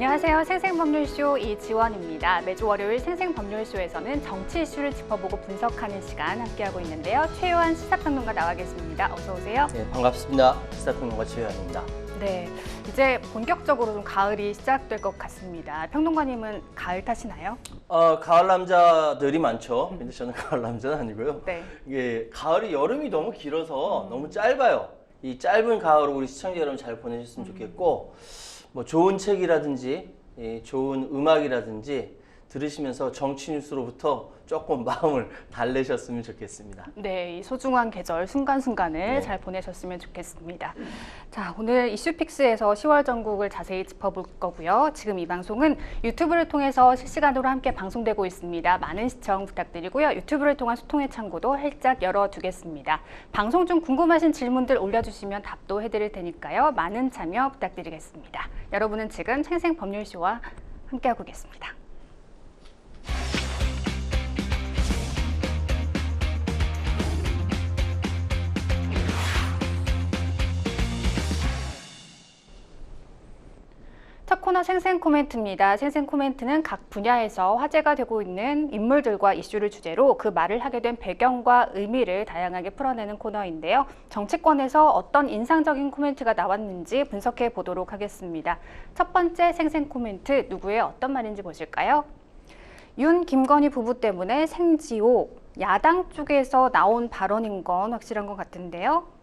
안녕하세요. 생생법률쇼 이지원입니다. 매주 월요일 생생법률쇼에서는 정치 이슈를 짚어보고 분석하는 시간 함께하고 있는데요. 최요한 시사평론가 나와 계십니다. 어서 오세요. 네, 반갑습니다. 시사평론가 최요한입니다. 네, 이제 본격적으로 좀 가을이 시작될 것 같습니다. 평론가님은 가을 타시나요? 가을 남자들이 많죠. 근데 저는 가을 남자는 아니고요. 네. 이게 가을이 여름이 너무 길어서 너무 짧아요. 이 짧은 가을을 우리 시청자 여러분 잘 보내셨으면 좋겠고, 뭐 좋은 책이라든지 좋은 음악이라든지 들으시면서 정치 뉴스로부터 조금 마음을 달래셨으면 좋겠습니다. 네, 이 소중한 계절 순간순간을 네. 잘 보내셨으면 좋겠습니다. 자, 오늘 이슈픽스에서 10월 전국을 자세히 짚어볼 거고요. 지금 이 방송은 유튜브를 통해서 실시간으로 함께 방송되고 있습니다. 많은 시청 부탁드리고요. 유튜브를 통한 소통의 창구도 활짝 열어두겠습니다. 방송 중 궁금하신 질문들 올려주시면 답도 해드릴 테니까요. 많은 참여 부탁드리겠습니다. 여러분은 지금 생생법률쇼와 함께하고 계십니다. 첫 코너 생생코멘트입니다. 생생코멘트는 각 분야에서 화제가 되고 있는 인물들과 이슈를 주제로 그 말을 하게 된 배경과 의미를 다양하게 풀어내는 코너인데요. 정치권에서 어떤 인상적인 코멘트가 나왔는지 분석해 보도록 하겠습니다. 첫 번째 생생코멘트, 누구의 어떤 말인지 보실까요? 윤, 김건희 부부 때문에 생지옥, 야당 쪽에서 나온 발언인 건 확실한 것 같은데요.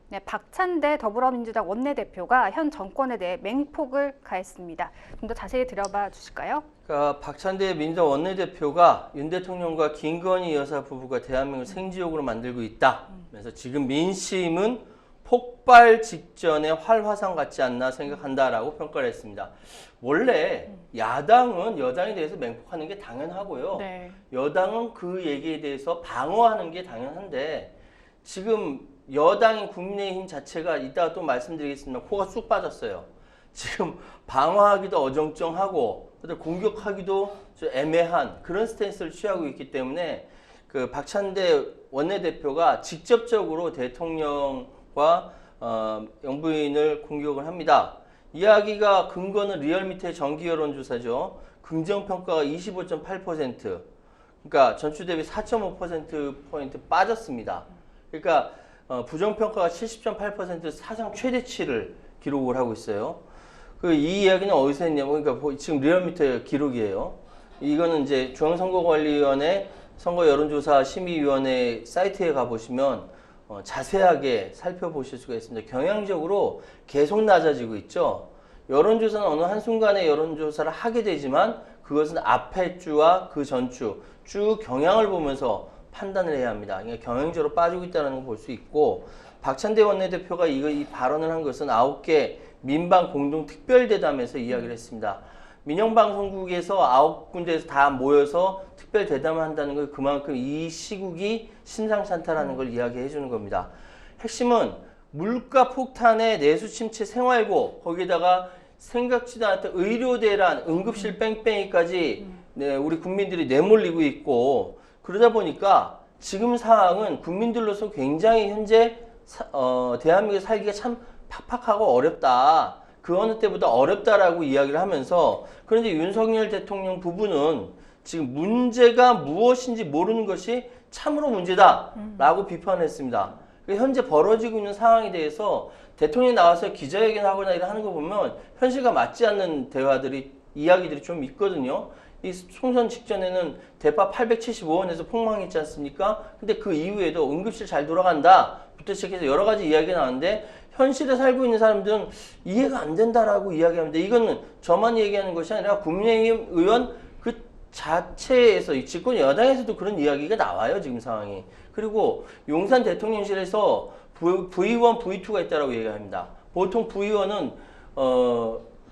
네, 박찬대 더불어민주당 원내대표가 현 정권에 대해 맹폭을 가했습니다. 좀 더 자세히 들어봐 주실까요? 그러니까 박찬대 민주당 원내대표가 윤 대통령과 김건희 여사 부부가 대한민국을 생지옥으로 만들고 있다. 그래서 지금 민심은 폭발 직전의 활화산 같지 않나 생각한다라고 평가를 했습니다. 원래 야당은 여당에 대해서 맹폭하는 게 당연하고요. 네. 여당은 그 얘기에 대해서 방어하는 게 당연한데 지금 여당인 국민의힘 자체가 이따가 또 말씀드리겠습니다. 코가 쑥 빠졌어요. 지금 방어하기도 어정쩡하고 공격하기도 좀 애매한 그런 스탠스를 취하고 있기 때문에 그 박찬대 원내대표가 직접적으로 대통령과 영부인을 공격을 합니다. 이야기가 근거는 리얼미터의 정기 여론조사죠. 긍정평가가 25.8%, 그러니까 전주 대비 4.5%포인트 빠졌습니다. 그러니까 부정평가가 70.8% 사상 최대치를 기록을 하고 있어요. 이 이야기는 어디서 했냐면, 그러니까 지금 리얼미터 기록이에요. 이거는 이제 중앙선거관리위원회 선거여론조사 심의위원회 사이트에 가보시면 자세하게 살펴보실 수가 있습니다. 경향적으로 계속 낮아지고 있죠. 여론조사는 어느 한순간에 여론조사를 하게 되지만 그것은 앞에 주와 그 전주 쭉 경향을 보면서 판단을 해야 합니다. 그러니까 경향적으로 빠지고 있다는 걸 볼 수 있고, 박찬대 원내대표가 이 발언을 한 것은 9개 민방 공동 특별대담에서 이야기를 했습니다. 민영방송국에서 9군데에서 다 모여서 특별대담을 한다는 걸 그만큼 이 시국이 심상찮다라는 걸 이야기해 주는 겁니다. 핵심은 물가 폭탄에 내수 침체 생활고, 거기다가 생각지도 않았던 의료 대란, 응급실 뺑뺑이까지 네, 우리 국민들이 내몰리고 있고, 그러다 보니까 지금 상황은 국민들로서 굉장히 현재 대한민국에 살기가 참 팍팍하고 어렵다. 그 어느 때보다 어렵다라고 이야기를 하면서, 그런데 윤석열 대통령 부부는 지금 문제가 무엇인지 모르는 것이 참으로 문제다라고 비판했습니다. 현재 벌어지고 있는 상황에 대해서 대통령이 나와서 기자회견하거나 하는 거 보면 현실과 맞지 않는 이야기들이 좀 있거든요. 이 총선 직전에는 대파 875원에서 폭망했지 않습니까? 근데 그 이후에도 응급실 잘 돌아간다 부터 시작해서 여러 가지 이야기가 나왔는데, 현실에 살고 있는 사람들은 이해가 안 된다라고 이야기합니다. 이거는 저만 얘기하는 것이 아니라 국민의힘 의원 그 자체에서, 이 집권 여당에서도 그런 이야기가 나와요, 지금 상황이. 그리고 용산 대통령실에서 V1, V2가 있다라고 얘기합니다. 보통 V1은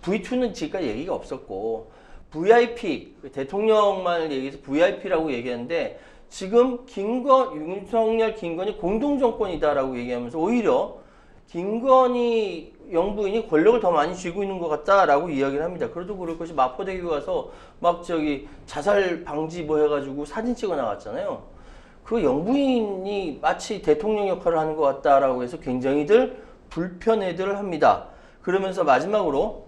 V2는 지금까지 얘기가 없었고, VIP, 대통령만을 얘기해서 VIP라고 얘기하는데, 지금 윤석열, 김건희 공동정권이다라고 얘기하면서 오히려 김건희 영부인이 권력을 더 많이 쥐고 있는 것 같다라고 이야기를 합니다. 그래도 그럴 것이 마포대교 가서 막 자살 방지 뭐 해가지고 사진 찍어 나갔잖아요. 그 영부인이 마치 대통령 역할을 하는 것 같다라고 해서 굉장히들 불편해들 합니다. 그러면서 마지막으로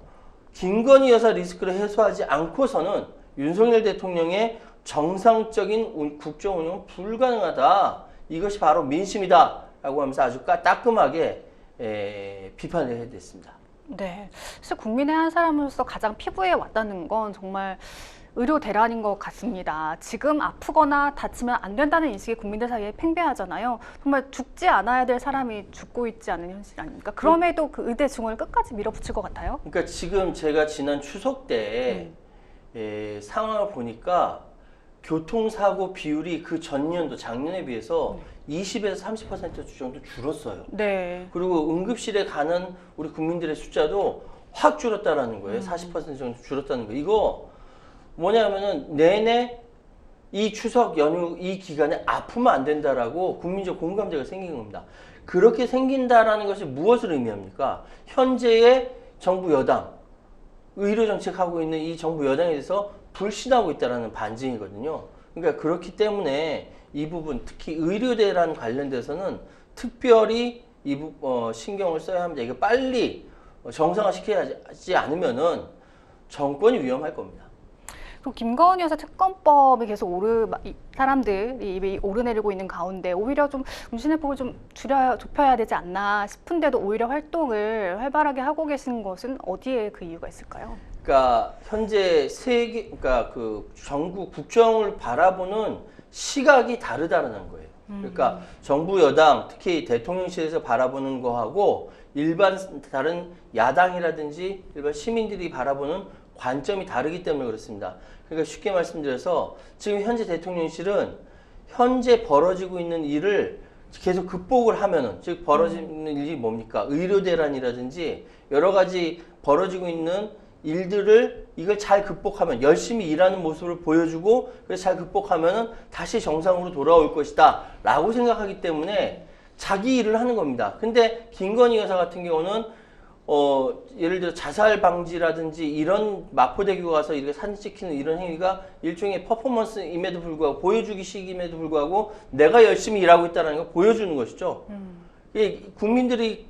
김건희 여사 리스크를 해소하지 않고서는 윤석열 대통령의 정상적인 국정 운영은 불가능하다. 이것이 바로 민심이다. 라고 하면서 아주 따끔하게 비판을 해야 됐습니다. 네. 사실 국민의 한 사람으로서 가장 피부에 와닿는 건 정말 의료 대란인 것 같습니다. 지금 아프거나 다치면 안 된다는 인식이 국민들 사이에 팽배하잖아요. 정말 죽지 않아야 될 사람이 죽고 있지 않은 현실 아닙니까? 그럼에도 그 의대 증원을 끝까지 밀어붙일 것 같아요. 그러니까 지금 제가 지난 추석 때 상황을 보니까 교통사고 비율이 그 전년도 작년에 비해서 20에서 30% 정도 줄었어요. 네. 그리고 응급실에 가는 우리 국민들의 숫자도 확 줄었다라는 거예요. 40% 정도 줄었다는 거예요. 이거 뭐냐면은 내내 이 추석 연휴 이 기간에 아프면 안 된다라고 국민적 공감대가 생긴 겁니다. 그렇게 생긴다라는 것이 무엇을 의미합니까? 현재의 정부 여당, 의료 정책하고 있는 이 정부 여당에 대해서 불신하고 있다라는 반증이거든요. 그러니까 그렇기 때문에 이 부분, 특히 의료대란 관련돼서는 특별히 신경을 써야 합니다. 이거 빨리 정상화시키지 않으면은 정권이 위험할 겁니다. 그리고 김건희 여사 특검법이 계속 사람들이 입이 오르내리고 있는 가운데 오히려 좀 문신의 폭을 좀 좁혀야 되지 않나 싶은데도 오히려 활동을 활발하게 하고 계신 것은 어디에 그 이유가 있을까요? 그러니까 현재 그러니까 그 정부 국정을 바라보는 시각이 다르다는 거예요. 그러니까 정부 여당, 특히 대통령실에서 바라보는 거하고 일반 다른 야당이라든지 일반 시민들이 바라보는 관점이 다르기 때문에 그렇습니다. 그러니까 쉽게 말씀드려서 지금 현재 대통령실은 현재 벌어지고 있는 일을 계속 극복을 하면은, 즉 벌어지는 일이 뭡니까? 의료대란이라든지 여러 가지 벌어지고 있는 일들을 이걸 잘 극복하면 열심히 일하는 모습을 보여주고 그래서 잘 극복하면은 다시 정상으로 돌아올 것이다 라고 생각하기 때문에 자기 일을 하는 겁니다. 근데 김건희 여사 같은 경우는 예를 들어 자살 방지라든지 이런 마포대교 가서 이렇게 사진 찍히는 이런 행위가 일종의 퍼포먼스임에도 불구하고 보여주기식임에도 불구하고 내가 열심히 일하고 있다는 걸 보여주는 것이죠. 국민들이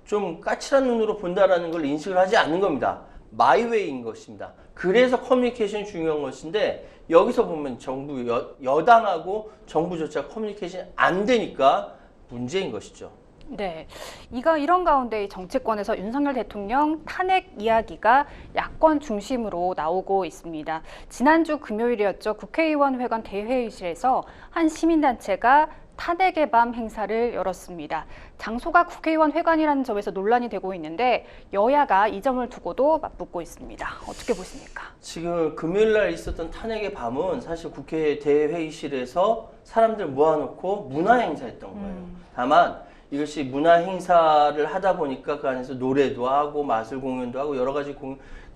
좀 까칠한 눈으로 본다라는 걸 인식을 하지 않는 겁니다. 마이웨이인 것입니다. 그래서 커뮤니케이션이 중요한 것인데 여기서 보면 정부 여당하고 정부조차 커뮤니케이션이 안 되니까 문제인 것이죠. 네, 이런 가운데 정치권에서 윤석열 대통령 탄핵 이야기가 야권 중심으로 나오고 있습니다. 지난주 금요일이었죠. 국회의원 회관 대회의실에서 한 시민단체가 탄핵의 밤 행사를 열었습니다. 장소가 국회의원 회관이라는 점에서 논란이 되고 있는데 여야가 이 점을 두고도 맞붙고 있습니다. 어떻게 보십니까? 지금 금요일 날 있었던 탄핵의 밤은 사실 국회 대회의실에서 사람들 모아놓고 문화 행사했던 거예요. 다만 이것이 문화 행사를 하다 보니까 그 안에서 노래도 하고 마술 공연도 하고 여러 가지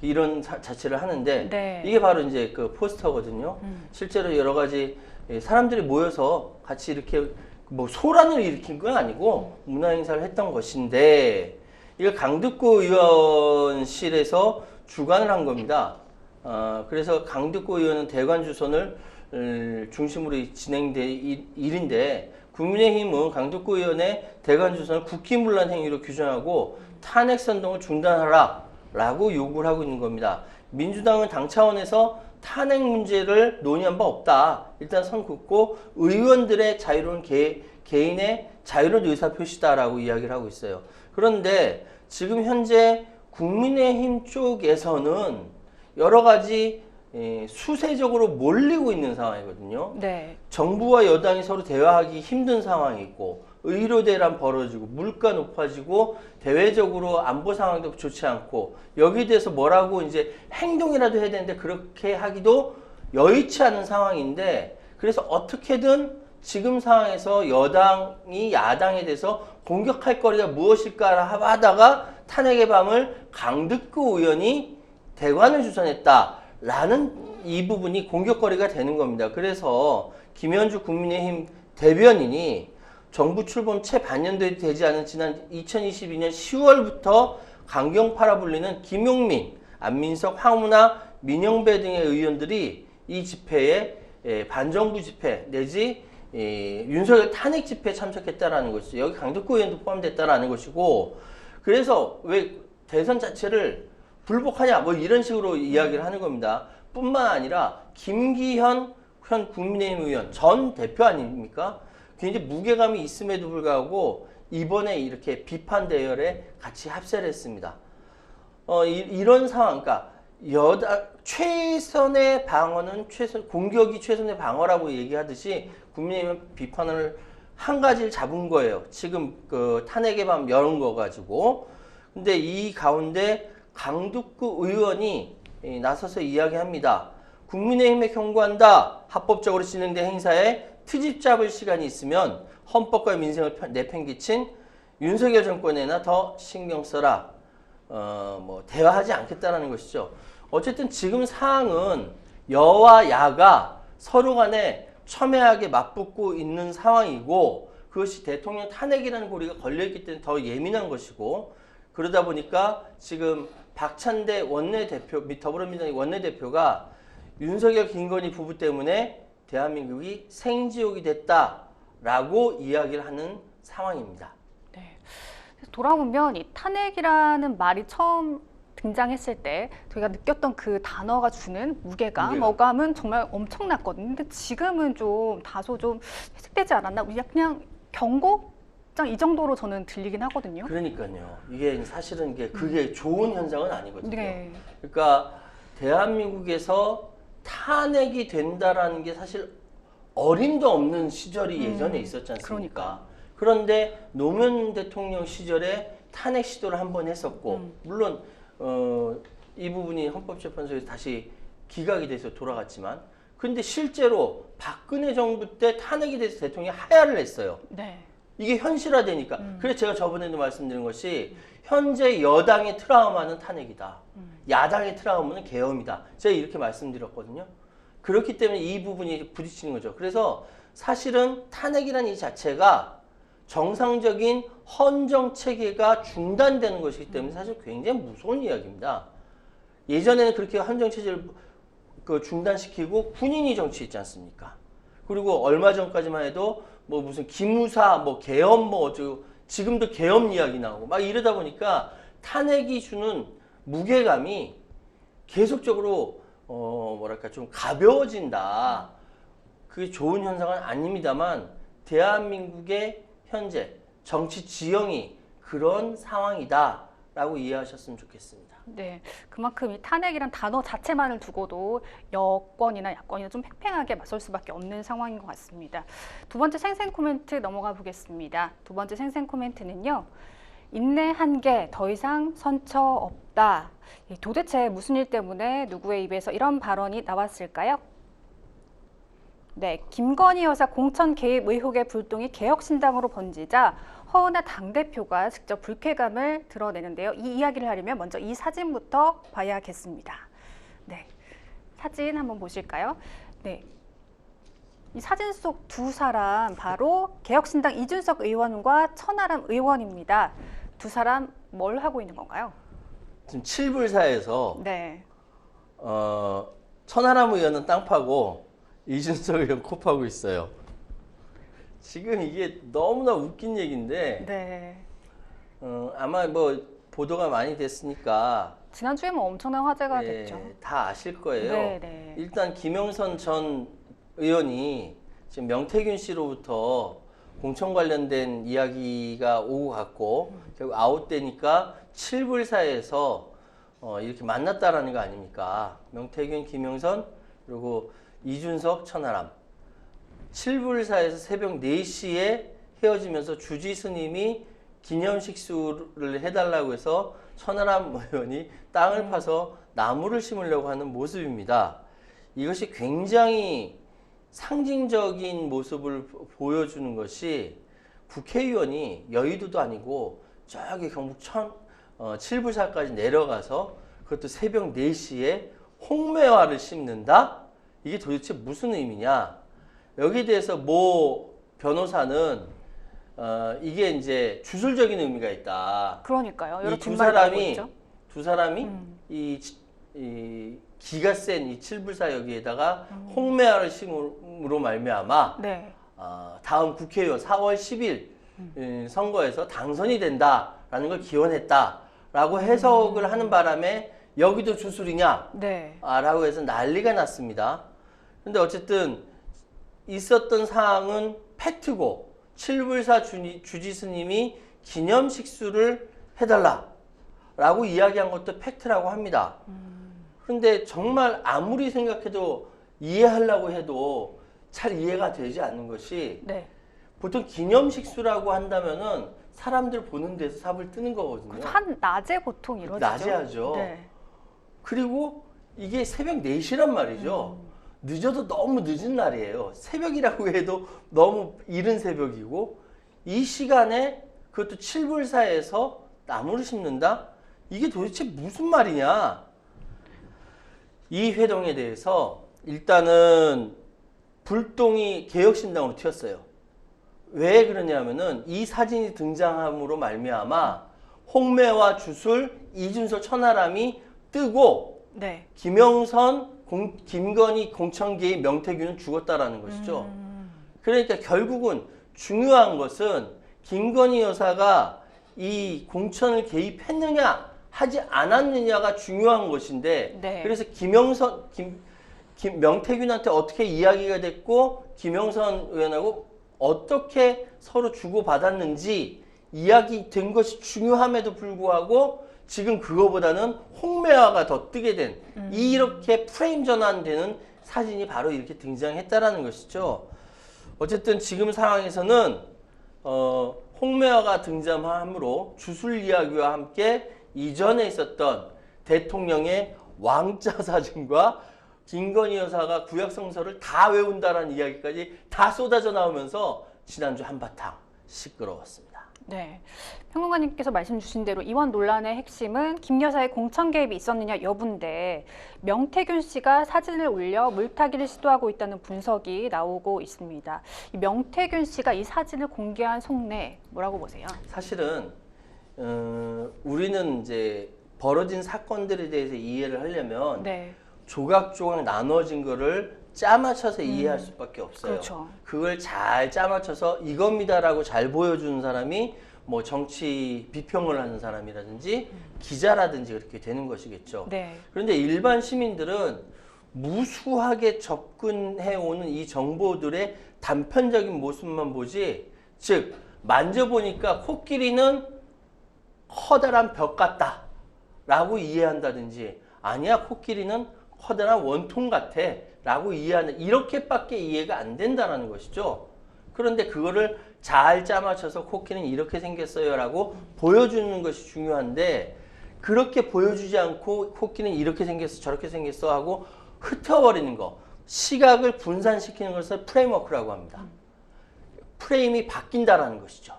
이런 자체를 하는데 네. 이게 바로 이제 그 포스터거든요. 실제로 여러 가지 사람들이 모여서 같이 이렇게 뭐 소란을 일으킨 건 아니고 문화 행사를 했던 것인데 이걸 강득구 의원실에서 주관을 한 겁니다. 그래서 강득구 의원은 대관 주선을 중심으로 진행된 일인데 국민의힘은 강득구 의원의 대관 주선을 국기문란 행위로 규정하고 탄핵 선동을 중단하라라고 요구를 하고 있는 겁니다. 민주당은 당 차원에서 탄핵 문제를 논의한 바 없다. 일단 선 긋고 의원들의 자유로운 개인의 자유로운 의사표시다라고 이야기를 하고 있어요. 그런데 지금 현재 국민의힘 쪽에서는 여러 가지 수세적으로 몰리고 있는 상황이거든요. 네. 정부와 여당이 서로 대화하기 힘든 상황이 있고 의료대란 벌어지고 물가 높아지고 대외적으로 안보 상황도 좋지 않고 여기에 대해서 뭐라고 이제 행동이라도 해야 되는데 그렇게 하기도 여의치 않은 상황인데 그래서 어떻게든 지금 상황에서 여당이 야당에 대해서 공격할 거리가 무엇일까 하다가 탄핵의 밤을 강득구 의원이 대관을 주선했다라는 이 부분이 공격거리가 되는 겁니다. 그래서 김현주 국민의힘 대변인이 정부 출범 채 반년도 되지 않은 지난 2022년 10월부터 강경파라 불리는 김용민, 안민석, 황운하, 민영배 등의 의원들이 이 집회에 반정부 집회 내지 윤석열 탄핵 집회에 참석했다라는 것이죠. 여기 강덕구 의원도 포함됐다라는 것이고 그래서 왜 대선 자체를 불복하냐 뭐 이런 식으로 이야기를 하는 겁니다. 뿐만 아니라 김기현 현 국민의힘 의원 전 대표 아닙니까? 굉장히 무게감이 있음에도 불구하고 이번에 이렇게 비판 대열에 같이 합세를 했습니다. 이런 상황, 그러니까 최선의 방어는 공격이 최선의 방어라고 얘기하듯이 국민의힘은 비판을 한 가지를 잡은 거예요. 지금 그 탄핵의 밤 여는 거 가지고. 근데 이 가운데 강북구 의원이 나서서 이야기합니다. 국민의힘에 경고한다. 합법적으로 진행된 행사에 트집 잡을 시간이 있으면 헌법과 민생을 내팽개친 윤석열 정권에나 더 신경 써라. 뭐 대화하지 않겠다라는 것이죠. 어쨌든 지금 상황은 여와 야가 서로 간에 첨예하게 맞붙고 있는 상황이고 그것이 대통령 탄핵이라는 고리가 걸려있기 때문에 더 예민한 것이고 그러다 보니까 지금 박찬대 원내대표 및 더불어민주당 원내대표가 윤석열 김건희 부부 때문에 대한민국이 생지옥이 됐다라고 이야기를 하는 상황입니다. 네. 돌아보면 이 탄핵이라는 말이 처음 등장했을 때 저희가 느꼈던 그 단어가 주는 무게감, 어감은 정말 엄청났거든요. 근데 지금은 좀 다소 좀 해석되지 않았나? 그냥 경고장 이 정도로 저는 들리긴 하거든요. 그러니까요. 이게 사실은 그게 좋은 현상은 아니거든요. 네. 그러니까 대한민국에서 탄핵이 된다라는 게 사실 어림도 없는 시절이 예전에 있었지 않습니까? 그러니까. 그런데 노무현 대통령 시절에 탄핵 시도를 한 번 했었고 물론 이 부분이 헌법재판소에서 다시 기각이 돼서 돌아갔지만 근데 실제로 박근혜 정부 때 탄핵이 돼서 대통령이 하야를 했어요. 네. 이게 현실화되니까. 그래서 제가 저번에도 말씀드린 것이 현재 여당의 트라우마는 탄핵이다. 야당의 트라우마는 계엄이다. 제가 이렇게 말씀드렸거든요. 그렇기 때문에 이 부분이 부딪히는 거죠. 그래서 사실은 탄핵이라는 이 자체가 정상적인 헌정 체계가 중단되는 것이기 때문에 사실 굉장히 무서운 이야기입니다. 예전에는 그렇게 헌정 체제를 중단시키고 군인이 정치했지 않습니까? 그리고 얼마 전까지만 해도 뭐 무슨 기무사, 뭐 계엄, 뭐 어쩌고 지금도 계엄 이야기 나오고 막 이러다 보니까 탄핵이 주는 무게감이 계속적으로 뭐랄까 좀 가벼워진다. 그게 좋은 현상은 아닙니다만 대한민국의 현재 정치 지형이 그런 상황이다라고 이해하셨으면 좋겠습니다. 네, 그만큼 이 탄핵이란 단어 자체만을 두고도 여권이나 야권이나 좀 팽팽하게 맞설 수밖에 없는 상황인 것 같습니다. 두 번째 생생 코멘트 넘어가 보겠습니다. 두 번째 생생 코멘트는요. 인내 한계, 더 이상 선처 없다. 도대체 무슨 일 때문에 누구의 입에서 이런 발언이 나왔을까요? 네, 김건희 여사 공천 개입 의혹의 불똥이 개혁신당으로 번지자 허은하 당대표가 직접 불쾌감을 드러내는데요. 이 이야기를 하려면 먼저 이 사진부터 봐야겠습니다. 네, 사진 한번 보실까요? 네, 이 사진 속 두 사람 바로 개혁신당 이준석 의원과 천하람 의원입니다. 두 사람 뭘 하고 있는 건가요? 지금 칠불사에서 네. 천하람 의원은 땅 파고 이준석 의원 코 파고 있어요. 지금 이게 너무나 웃긴 얘기인데 네. 아마 뭐 보도가 많이 됐으니까 지난주에 뭐 엄청난 화제가 예, 됐죠. 다 아실 거예요. 네, 네. 일단 김영선 전 의원이 지금 명태균 씨로부터 공천 관련된 이야기가 오고 갔고 결국 아웃되니까 칠불사에서 이렇게 만났다라는 거 아닙니까? 명태균, 김영선 그리고 이준석, 천하람. 칠불사에서 새벽 4시에 헤어지면서 주지 스님이 기념식수를 해달라고 해서 천하람 의원이 땅을 파서 나무를 심으려고 하는 모습입니다. 이것이 굉장히 상징적인 모습을 보여주는 것이 국회의원이 여의도도 아니고 저기 경북 칠불사까지 내려가서 그것도 새벽 4시에 홍매화를 심는다? 이게 도대체 무슨 의미냐? 여기에 대해서 모 변호사는 이게 이제 주술적인 의미가 있다. 그러니까요. 여러 이 두 뒷말이 나오고 사람이 있죠. 이 기가 센 이 칠불사 여기에다가 홍매화를 심으로 말미암아 네. 다음 국회의원 4월 10일 선거에서 당선이 된다라는 걸 기원했다라고 해석을 하는 바람에 여기도 주술이냐? 네. 라고 해서 난리가 났습니다. 근데 어쨌든 있었던 사항은 팩트고 칠불사 주지스님이 기념식수를 해달라라고 이야기한 것도 팩트라고 합니다. 그런데 정말 아무리 생각해도 이해하려고 해도 잘 이해가 되지 않는 것이 네. 보통 기념식수라고 한다면은 사람들 보는 데서 삽을 뜨는 거거든요. 한 낮에 보통 이루어지죠. 낮에 하죠. 네. 그리고 이게 새벽 4시란 말이죠. 늦어도 너무 늦은 날이에요. 새벽이라고 해도 너무 이른 새벽이고 이 시간에 그것도 칠불사에서 나무를 심는다? 이게 도대체 무슨 말이냐? 이 회동에 대해서 일단은 불똥이 개혁신당으로 튀었어요. 왜 그러냐면은 이 사진이 등장함으로 말미암아 홍매와 주술, 이준석, 천하람이 뜨고 네. 김영선, 김건희, 공천계의 명태균은 죽었다라는 것이죠. 그러니까 결국은 중요한 것은 김건희 여사가 이 공천을 개입했느냐 하지 않았느냐가 중요한 것인데 네. 그래서 명태균한테 어떻게 이야기가 됐고 김영선 의원하고 어떻게 서로 주고받았는지 이야기된 것이 중요함에도 불구하고 지금 그거보다는 홍매화가 더 뜨게 된 이렇게 프레임 전환되는 사진이 바로 이렇게 등장했다라는 것이죠. 어쨌든 지금 상황에서는 홍매화가 등장함으로 주술 이야기와 함께 이전에 있었던 대통령의 왕자 사진과 김건희 여사가 구약성서를 다 외운다라는 이야기까지 다 쏟아져 나오면서 지난주 한바탕 시끄러웠습니다. 네. 평론가님께서 말씀 주신 대로 이번 논란의 핵심은 김 여사의 공천 개입이 있었느냐 여부인데 명태균 씨가 사진을 올려 물타기를 시도하고 있다는 분석이 나오고 있습니다. 이 명태균 씨가 이 사진을 공개한 속내 뭐라고 보세요? 사실은 우리는 이제 벌어진 사건들에 대해서 이해를 하려면 네. 조각조각 나눠진 거를 짜맞춰서 이해할 수밖에 없어요. 그렇죠. 그걸 잘 짜맞춰서 이겁니다라고 잘 보여주는 사람이 뭐 정치 비평을 하는 사람이라든지 기자라든지 그렇게 되는 것이겠죠. 네. 그런데 일반 시민들은 무수하게 접근해오는 이 정보들의 단편적인 모습만 보지, 즉 만져보니까 코끼리는 커다란 벽 같다 라고 이해한다든지 아니야 코끼리는 커다란 원통 같아 라고 이해하는 이렇게밖에 이해가 안 된다는 것이죠. 그런데 그거를 잘 짜맞춰서 코끼리는 이렇게 생겼어요 라고 보여주는 것이 중요한데 그렇게 보여주지 않고 코끼리는 이렇게 생겼어 저렇게 생겼어 하고 흩어버리는 거, 시각을 분산시키는 것을 프레임워크라고 합니다. 프레임이 바뀐다라는 것이죠.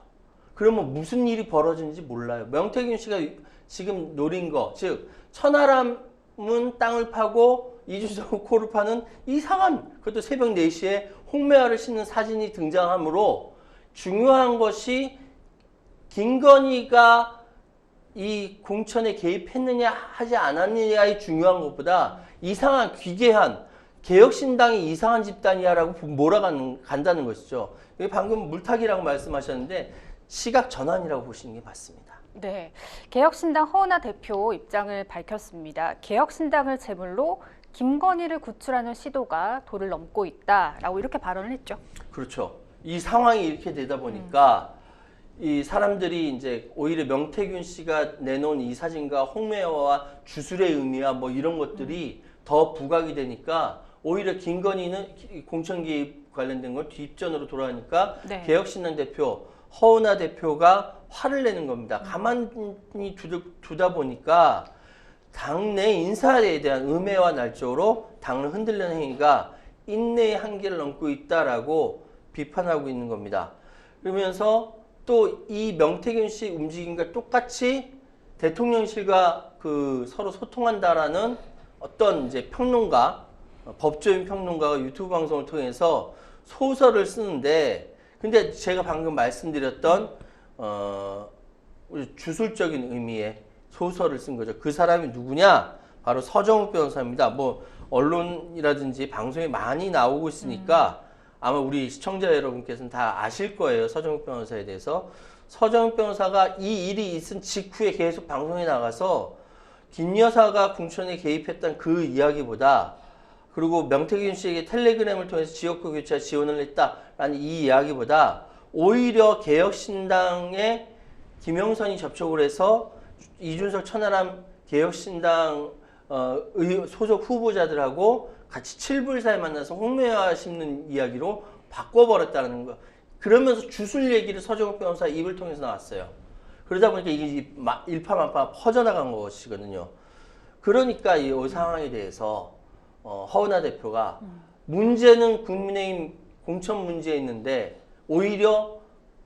그러면 무슨 일이 벌어지는지 몰라요. 명태균 씨가 지금 노린 거, 즉 천하람은 땅을 파고 이준석은 코를 파는 이상한, 그것도 새벽 4시에 홍매화를 신는 사진이 등장하므로 중요한 것이 김건희가 이 공천에 개입했느냐 하지 않았느냐의 중요한 것보다 이상한 기괴한 개혁신당이 이상한 집단이야라고 몰아간다는 것이죠. 이게 방금 물타기라고 말씀하셨는데 시각 전환이라고 보시는 게 맞습니다. 네, 개혁신당 허은하 대표 입장을 밝혔습니다. 개혁신당을 제물로 김건희를 구출하는 시도가 도를 넘고 있다라고 이렇게 발언을 했죠. 그렇죠. 이 상황이 이렇게 되다 보니까 이 사람들이 이제 오히려 명태균 씨가 내놓은 이 사진과 홍매화와 주술의 의미와 뭐 이런 것들이 더 부각이 되니까 오히려 김건희는 공천 개입 관련된 걸 뒷전으로 돌아가니까 네. 개혁신당 대표 허은하 대표가 화를 내는 겁니다. 가만히 두다 보니까 당내 인사에 대한 음해와 날조로 당을 흔들려는 행위가 인내의 한계를 넘고 있다라고 비판하고 있는 겁니다. 그러면서 또 이 명태균 씨 움직임과 똑같이 대통령실과 서로 소통한다라는 어떤 이제 평론가, 법조인 평론가가 유튜브 방송을 통해서 소설을 쓰는데, 근데 제가 방금 말씀드렸던 주술적인 의미의 소설을 쓴 거죠. 그 사람이 누구냐? 바로 서정욱 변호사입니다. 뭐 언론이라든지 방송에 많이 나오고 있으니까 아마 우리 시청자 여러분께서는 다 아실 거예요. 서정욱 변호사에 대해서. 서정욱 변호사가 이 일이 있은 직후에 계속 방송에 나가서 김 여사가 공천에 개입했던 그 이야기보다 그리고 명태균 씨에게 텔레그램을 통해서 지역구 교체 지원을 했다라는 이 이야기보다 오히려 개혁신당에 김영선이 접촉을 해서 이준석 천하람 개혁신당 소속 후보자들하고 같이 칠불사에 만나서 홍매화 심는 이야기로 바꿔버렸다는 거. 그러면서 주술 얘기를 서정욱 변호사 입을 통해서 나왔어요. 그러다 보니까 이게 일파만파 퍼져나간 것이거든요. 그러니까 이 상황에 대해서 허은하 대표가 문제는 국민의힘 공천 문제에 있는데 오히려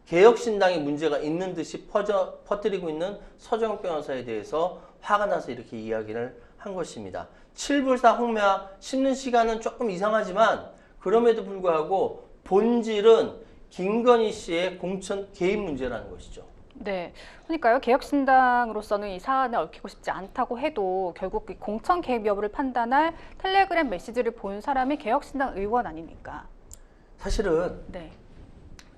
개혁신당에 문제가 있는 듯이 퍼뜨리고 있는 서정욱 변호사에 대해서 화가 나서 이렇게 이야기를 한 것입니다. 칠불사 홍매화 심는 시간은 조금 이상하지만 그럼에도 불구하고 본질은 김건희 씨의 공천 개입 문제라는 것이죠. 네, 그러니까요. 개혁신당으로서는 이 사안에 얽히고 싶지 않다고 해도 결국 이 공천 개입 여부를 판단할 텔레그램 메시지를 본 사람이 개혁신당 의원 아닙니까? 사실은 네.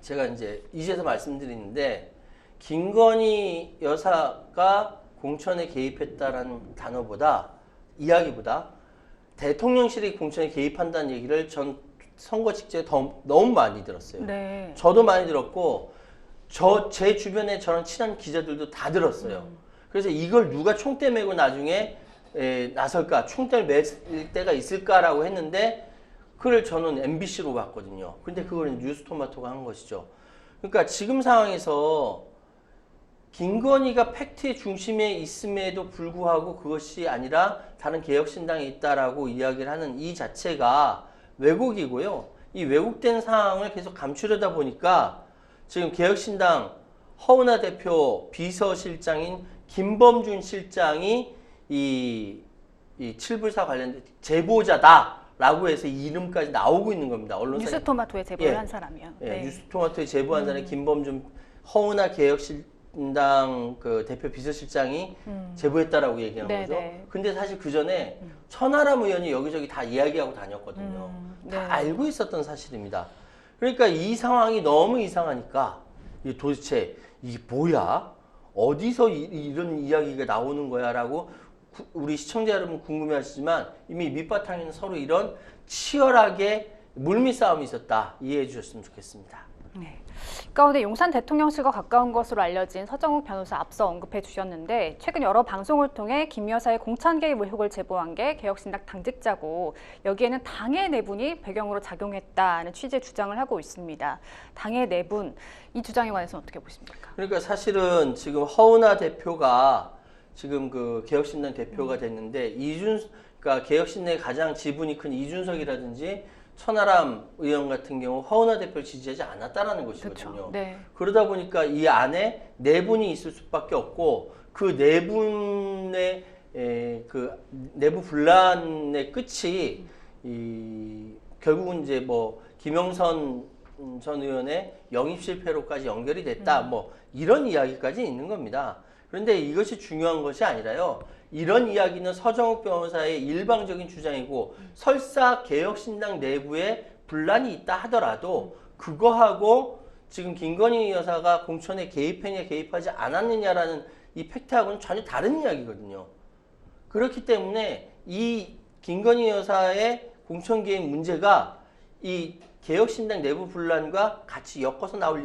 제가 이제서 말씀드리는데 김건희 여사가 공천에 개입했다라는 이야기보다 대통령실이 공천에 개입한다는 얘기를 전 선거 직전에 너무 많이 들었어요. 네. 저도 많이 들었고 제 주변에 저랑 친한 기자들도 다 들었어요. 그래서 이걸 누가 총대 메고 나중에 나설까, 총대를 맬 때가 있을까라고 했는데 그걸 저는 MBC로 봤거든요. 근데 그걸 뉴스토마토가 한 것이죠. 그러니까 지금 상황에서 김건희가 팩트의 중심에 있음에도 불구하고 그것이 아니라 다른 개혁신당에 있다라고 이야기를 하는 이 자체가 왜곡이고요. 이 왜곡된 상황을 계속 감추려다 보니까 지금 개혁신당 허은하 대표 비서실장인 김범준 실장이 이 칠불사 관련된 제보자다라고 해서 이름까지 나오고 있는 겁니다. 언론사 뉴스토마토에 제보를 한 사람이요. 네. 뉴스토마토에 제보한 사람이 김범준 허은하 개혁신당 그 대표 비서실장이 제보했다라고 얘기한 거죠. 근데 사실 그 전에 천하람 의원이 여기저기 다 이야기하고 다녔거든요. 다 알고 있었던 사실입니다. 그러니까 이 상황이 너무 이상하니까 도대체 이게 뭐야? 어디서 이런 이야기가 나오는 거야? 라고 우리 시청자 여러분 궁금해하시지만 이미 밑바탕에는 서로 이런 치열하게 물밑 싸움이 있었다. 이해해 주셨으면 좋겠습니다. 네. 가운데 용산 대통령실과 가까운 것으로 알려진 서정욱 변호사 앞서 언급해 주셨는데 최근 여러 방송을 통해 김 여사의 공천 개입 의혹을 제보한 게 개혁신당 당직자고 여기에는 당의 내분이 배경으로 작용했다는 취지의 주장을 하고 있습니다. 당의 내분, 이 주장에 관해서는 어떻게 보십니까? 그러니까 사실은 지금 허은하 대표가 지금 그 개혁신당 대표가 됐는데 그러니까 개혁신당의 가장 지분이 큰 이준석이라든지 천하람 의원 같은 경우 허은하 대표를 지지하지 않았다라는 것이거든요. 그렇죠. 네. 그러다 보니까 이 안에 내분이 있을 수밖에 없고 그 내분의 그 내부 분란의 끝이 결국은 김영선 전 의원의 영입 실패로까지 연결이 됐다. 이런 이야기까지 있는 겁니다. 그런데 이것이 중요한 것이 아니라요. 이런 이야기는 서정욱 변호사의 일방적인 주장이고 설사 개혁신당 내부에 분란이 있다 하더라도 그거하고 지금 김건희 여사가 공천에 개입했냐 개입하지 않았느냐라는 이 팩트하고는 전혀 다른 이야기거든요. 그렇기 때문에 이 김건희 여사의 공천 개입 문제가 이 개혁신당 내부 분란과 같이 엮어서 나올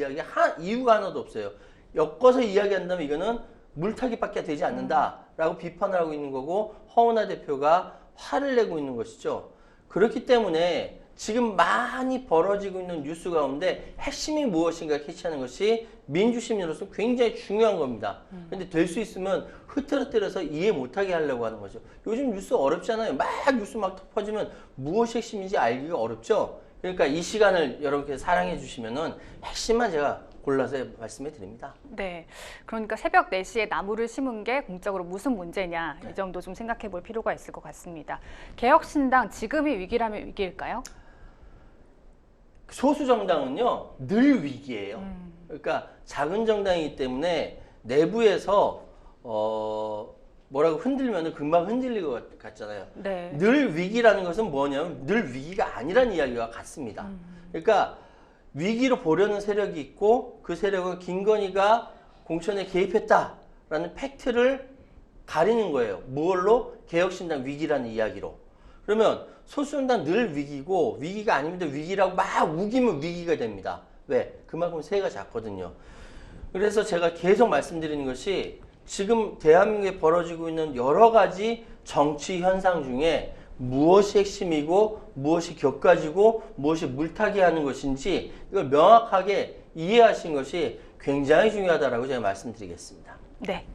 이유가 하나도 없어요. 엮어서 이야기한다면 이거는 물타기밖에 되지 않는다라고 비판을 하고 있는 거고 허은하 대표가 화를 내고 있는 것이죠. 그렇기 때문에 지금 많이 벌어지고 있는 뉴스 가운데 핵심이 무엇인가 캐치하는 것이 민주시민으로서 굉장히 중요한 겁니다. 그런데 될 수 있으면 흐트러뜨려서 이해 못하게 하려고 하는 거죠. 요즘 뉴스 어렵잖아요. 막 뉴스 막 퍼지면 무엇이 핵심인지 알기가 어렵죠. 그러니까 이 시간을 여러분께서 사랑해 주시면은 핵심만 제가 골라서 말씀해 드립니다. 네, 그러니까 새벽 4시에 나무를 심은 게 공적으로 무슨 문제냐 이 정도 좀 생각해 볼 필요가 있을 것 같습니다. 개혁신당 지금이 위기라면 위기일까요? 소수 정당은요 늘 위기예요. 그러니까 작은 정당이기 때문에 내부에서 뭐라고 흔들면 금방 흔들릴 것 같잖아요. 네. 늘 위기라는 것은 뭐냐면 늘 위기가 아니라는 이야기와 같습니다. 그러니까 위기로 보려는 세력이 있고 그 세력은 김건희가 공천에 개입했다라는 팩트를 가리는 거예요. 뭘로? 개혁신당 위기라는 이야기로. 그러면 소수정당 늘 위기고 위기가 아닙니다. 위기라고 막 우기면 위기가 됩니다. 왜? 그만큼 세가 작거든요. 그래서 제가 계속 말씀드리는 것이 지금 대한민국에 벌어지고 있는 여러 가지 정치 현상 중에 무엇이 핵심이고 무엇이 격가지고 무엇이 물타기 하는 것인지 이걸 명확하게 이해하신 것이 굉장히 중요하다라고 제가 말씀드리겠습니다. 네.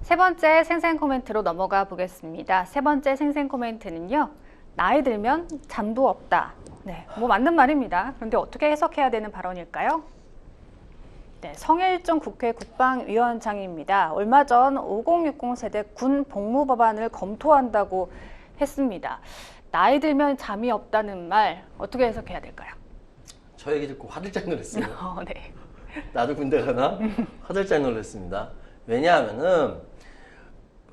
세 번째 생생 코멘트로 넘어가 보겠습니다. 세 번째 생생 코멘트는요. 나이 들면 잠도 없다. 네, 뭐 맞는 말입니다. 그런데 어떻게 해석해야 되는 발언일까요? 네, 성일종 국회 국방위원장입니다. 얼마 전 5060 세대 군 복무 법안을 검토한다고 했습니다. 나이 들면 잠이 없다는 말 어떻게 해석해야 될까요? 저 얘기 듣고 화들짝 놀랐어요. 네. 나도 군대 가나? 화들짝 놀랐습니다. 왜냐하면은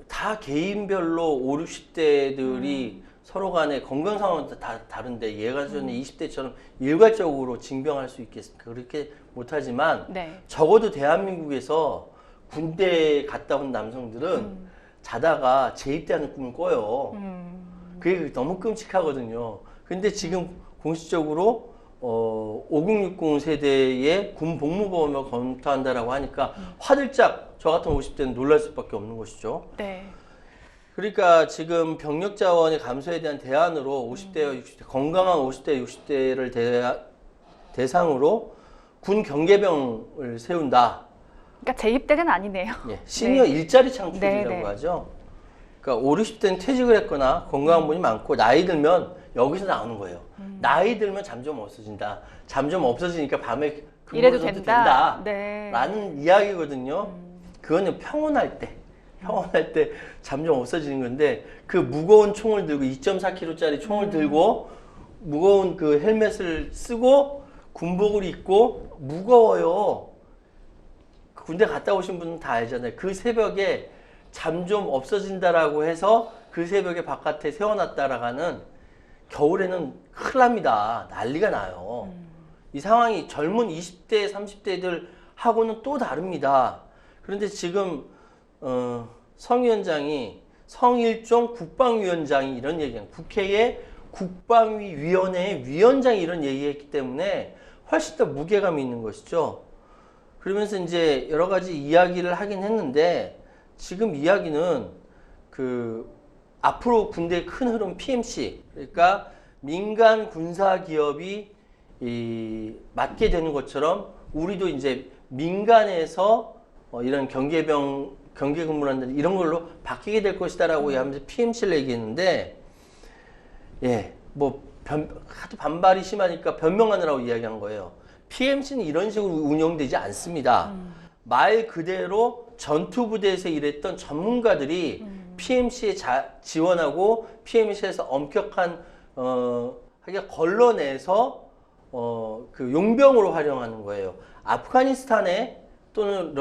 다 개인별로 5, 60대들이 서로 간에 건강 상황도 다 다른데 얘가 전에 20대처럼 일괄적으로 징병할 수 있겠습니까? 그렇게 못하지만 네. 적어도 대한민국에서 군대 갔다 온 남성들은 자다가 재입대하는 꿈을 꿔요. 그게 너무 끔찍하거든요. 근데 지금 공식적으로 5060 세대의 군 복무법을 검토한다라고 하니까 화들짝 저 같은 50대는 놀랄 수밖에 없는 것이죠. 네. 그러니까 지금 병력 자원의 감소에 대한 대안으로 50대와 60대, 건강한 50대, 60대를 대상으로 군 경계병을 세운다. 그러니까 재입대는 아니네요. 예, 시니어 네. 일자리 창출이라고 네, 네. 하죠. 그러니까 5, 60대는 퇴직을 했거나 건강한 분이 많고 나이 들면 여기서 나오는 거예요. 나이 들면 잠 좀 없어진다. 잠 좀 없어지니까 밤에 이래도 근무를 해도 된다. 네. 라는 이야기거든요. 그거는 평온할 때 잠 좀 없어지는 건데 그 무거운 총을 들고 2.4kg짜리 총을 들고 무거운 그 헬멧을 쓰고 군복을 입고 무거워요. 군대 갔다 오신 분은 다 알잖아요. 그 새벽에 잠 좀 없어진다라고 해서 그 새벽에 바깥에 세워놨다라고 하는 겨울에는 큰일 납니다. 난리가 나요. 이 상황이 젊은 20대, 30대들 하고는 또 다릅니다. 그런데 지금 성 위원장이 성일종 국방위원장이 이런 얘기한 국회의 국방위원회의 위원장이 이런 얘기했기 때문에 훨씬 더 무게감이 있는 것이죠. 그러면서 이제 여러 가지 이야기를 하긴 했는데 지금 이야기는 그 앞으로 군대의 큰 흐름 PMC 그러니까 민간 군사 기업이 맡게 되는 것처럼 우리도 이제 민간에서 이런 경계 근무를 한다 이런 걸로 바뀌게 될 것이다라고 하면서 PMC를 얘기했는데 예, 뭐 하도 반발이 심하니까 변명하느라고 이야기한 거예요. PMC는 이런 식으로 운영되지 않습니다. 말 그대로 전투부대에서 일했던 전문가들이 PMC에 지원하고 PMC에서 엄격한 하기가 걸러내서 그 용병으로 활용하는 거예요. 아프가니스탄에 또는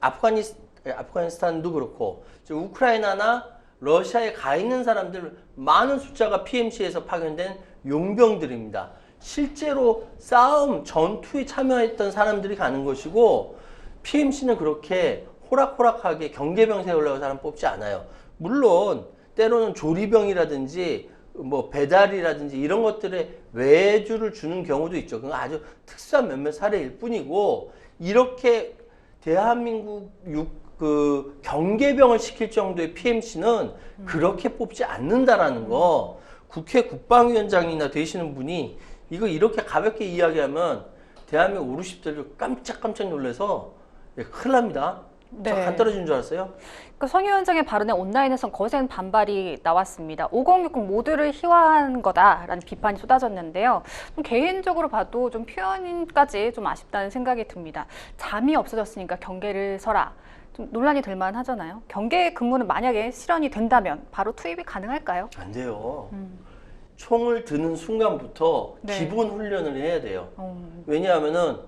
아프가니스탄도 그렇고 우크라이나나 러시아에 가 있는 사람들 많은 숫자가 PMC에서 파견된 용병들입니다. 실제로 싸움, 전투에 참여했던 사람들이 가는 것이고 PMC는 그렇게 호락호락하게 경계병 세우려고 사람 뽑지 않아요. 물론 때로는 조리병이라든지 뭐 배달이라든지 이런 것들에 외주를 주는 경우도 있죠. 그건 아주 특수한 몇몇 사례일 뿐이고 이렇게 대한민국 그 경계병을 시킬 정도의 PMC는 그렇게 뽑지 않는다라는 거 국회 국방위원장이나 되시는 분이 이거 이렇게 가볍게 이야기하면 대한민국 5, 60대를 깜짝깜짝 놀라서 큰일 납니다. 네. 저 간 떨어진 줄 알았어요? 성 위원장의 발언에 온라인에선 거센 반발이 나왔습니다. 5060 모두를 희화한 거다라는 비판이 쏟아졌는데요. 좀 개인적으로 봐도 좀 표현까지 좀 아쉽다는 생각이 듭니다. 잠이 없어졌으니까 경계를 서라. 좀 논란이 될 만하잖아요. 경계 근무는 만약에 실현이 된다면 바로 투입이 가능할까요? 안 돼요. 총을 드는 순간부터 네. 기본 훈련을 해야 돼요. 왜냐하면은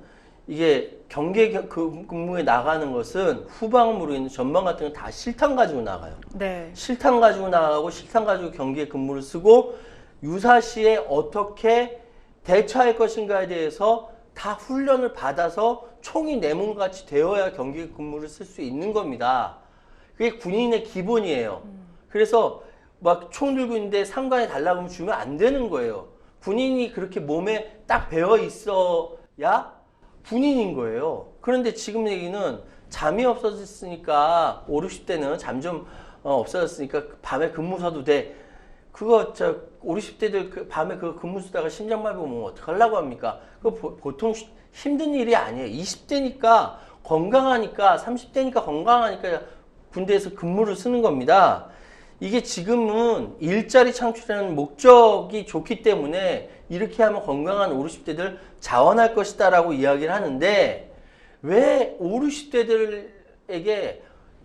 이게 경계 근무에 나가는 것은 후방으로 있는 전방 같은 건 다 실탄 가지고 나가요. 네. 실탄 가지고 나가고 실탄 가지고 경계 근무를 쓰고 유사시에 어떻게 대처할 것인가에 대해서 다 훈련을 받아서 총이 내 몸같이 되어야 경계 근무를 쓸 수 있는 겁니다. 그게 군인의 기본이에요. 그래서 막 총 들고 있는데 상관에 달라고 하면 주면 안 되는 거예요. 군인이 그렇게 몸에 딱 배어 있어야 군인인 거예요. 그런데 지금 얘기는 잠이 없어졌으니까 5, 60대는 잠 좀 없어졌으니까 밤에 근무 서도 돼. 그거 5, 60대들 밤에 그 근무 쓰다가 심장마비 오면 어떡하려고 합니까? 그거 보통 힘든 일이 아니에요. 20대니까 건강하니까 30대니까 건강하니까 군대에서 근무를 쓰는 겁니다. 이게 지금은 일자리 창출하는 목적이 좋기 때문에 이렇게 하면 건강한 5, 60대들 자원할 것이다라고 이야기를 하는데 왜 5, 60대들에게